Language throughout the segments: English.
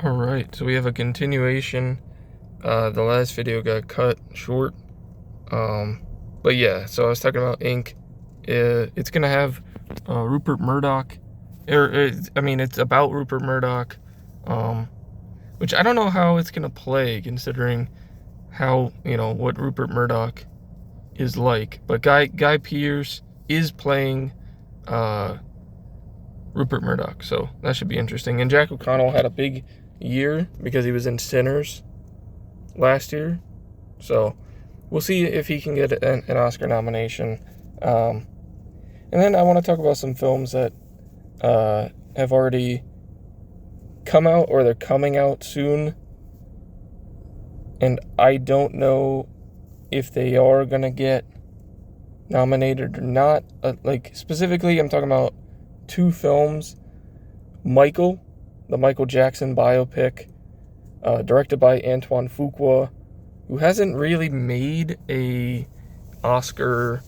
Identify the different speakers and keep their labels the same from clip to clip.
Speaker 1: Alright, so we have a continuation. The last video got cut short. But yeah, so I was talking about Ink. It's gonna have Rupert Murdoch. It's about Rupert Murdoch. Which I don't know how it's gonna play, considering how, what Rupert Murdoch is like. But Guy Pearce is playing Rupert Murdoch, so that should be interesting. And Jack O'Connell had a big year because he was in Sinners last year, so we'll see if he can get an Oscar nomination. And then I want to talk about some films that have already come out or they're coming out soon, and I don't know if they are gonna get nominated or not. Specifically, I'm talking about two films. Michael, the Michael Jackson biopic, directed by Antoine Fuqua, who hasn't really made a Oscar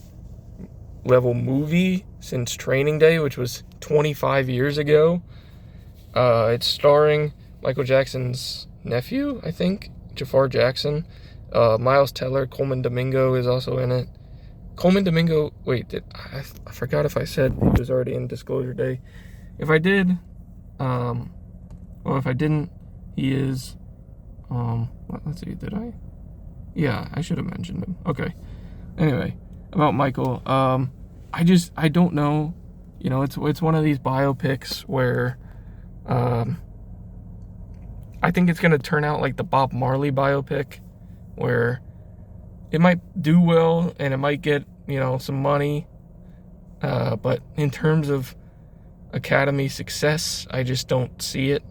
Speaker 1: level movie since Training Day, which was 25 years ago. It's starring Michael Jackson's nephew, I think, Jafar Jackson. Miles Teller, Coleman Domingo is also in it. Coleman Domingo, I forgot if I said he was already in Disclosure Day. If I did, if I didn't, he is, let's see, did I? Yeah, I should have mentioned him. Okay. Anyway, about Michael, I don't know, it's one of these biopics where, I think it's going to turn out like the Bob Marley biopic, where it might do well and it might get, some money. But in terms of Academy success, I just don't see it.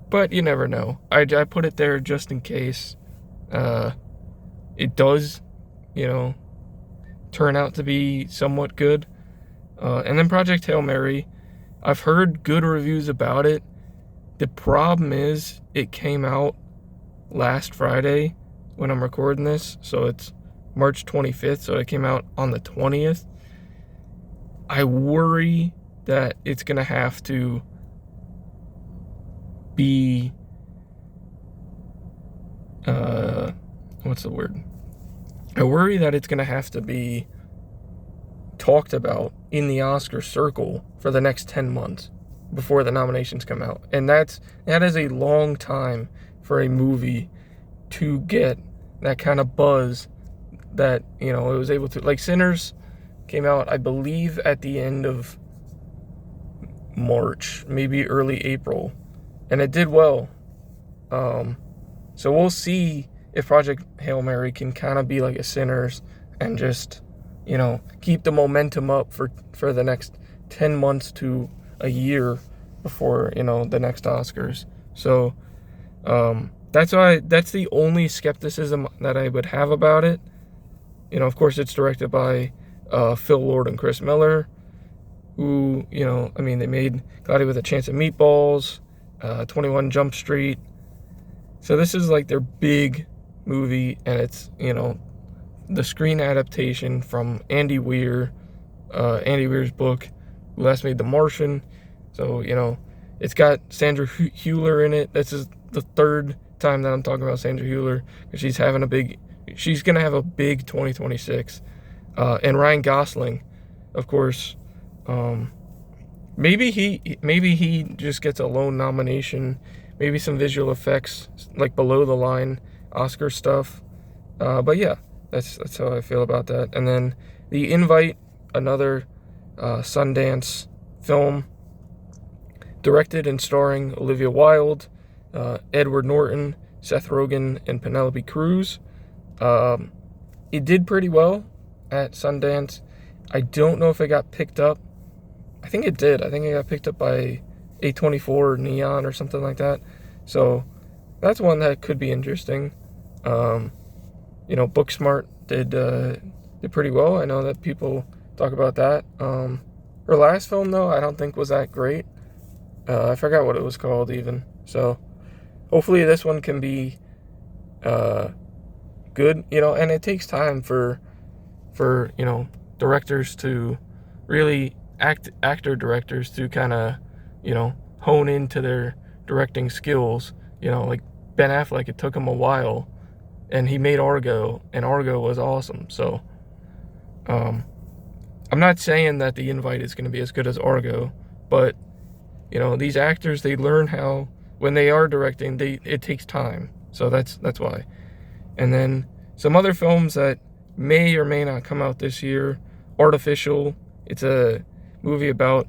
Speaker 1: But you never know. I put it there just in case it does, turn out to be somewhat good. And then Project Hail Mary, I've heard good reviews about it. The problem is it came out last Friday when I'm recording this, so it's March 25th, so it came out on the 20th. I worry that it's going to have to be, what's the word? I worry that it's going to have to be talked about in the Oscar circle for the next 10 months before the nominations come out. And that is a long time for a movie to get that kind of buzz that, it was able to. Like, Sinners came out, I believe, at the end of March, maybe early April, and it did well. So we'll see if Project Hail Mary can kind of be like a Sinners and just, keep the momentum up for the next 10 months to a year before, the next Oscars. So that's the only skepticism that I would have about it. Of course, it's directed by Phil Lord and Chris Miller, who, they made Cloudy with a Chance of Meatballs, 21 Jump Street. So this is like their big movie, and it's, the screen adaptation from Andy Weir's book, who last made The Martian. So, it's got Sandra Hüller in it. This is the third time that I'm talking about Sandra Hüller, because she's going to have a big 2026. And Ryan Gosling, of course. Maybe he just gets a lone nomination. Maybe some visual effects, like below the line Oscar stuff. But yeah, that's how I feel about that. And then The Invite, another Sundance film, directed and starring Olivia Wilde, Edward Norton, Seth Rogen, and Penelope Cruz. It did pretty well at Sundance. I don't know if it got picked up. I think it did. I think it got picked up by A24 or Neon or something like that. So that's one that could be interesting. Booksmart did pretty well. I know that people talk about that. Her last film, though, I don't think was that great. I forgot what it was called even. So hopefully this one can be good. And it takes time for directors to really actor directors to kind of hone into directing skills. You know, like Ben Affleck, it took him a while, and he made Argo, and Argo was awesome. So, I'm not saying that The Invite is going to be as good as Argo, but, you know, these actors, they learn how, when they are directing, it takes time. So that's why. And then some other films that may or may not come out this year. Artificial. It's a movie about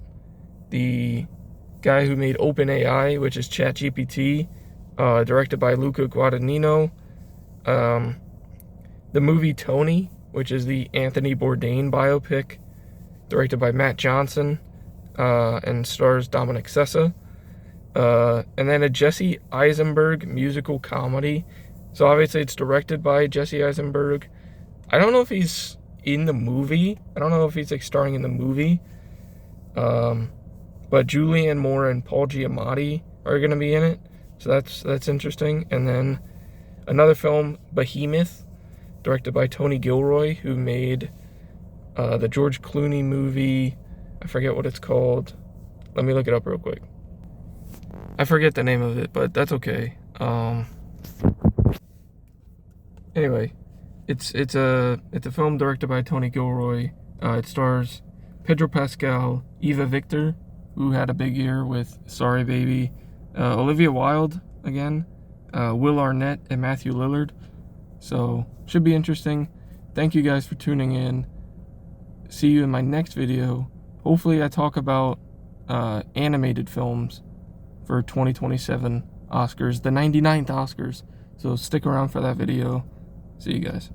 Speaker 1: the guy who made OpenAI, which is ChatGPT, directed by Luca Guadagnino. The movie Tony, which is the Anthony Bourdain biopic, directed by Matt Johnson, and stars Dominic Sessa. And then a Jesse Eisenberg musical comedy. So obviously it's directed by Jesse Eisenberg. I don't know if he's in the movie. I don't know if he's like starring in the movie. But Julianne Moore and Paul Giamatti are going to be in it. So that's interesting. And then another film, Behemoth, directed by Tony Gilroy, who made the George Clooney movie. I forget what it's called. Let me look it up real quick. I forget the name of it, but that's okay. Anyway, it's a film directed by Tony Gilroy. It stars Pedro Pascal, Eva Victor, who had a big year with Sorry Baby, Olivia Wilde again, Will Arnett, and Matthew Lillard. So should be interesting. Thank you guys for tuning in. See you in my next video. Hopefully I talk about animated films for 2027 Oscars, the 99th Oscars. So stick around for that video. See you guys.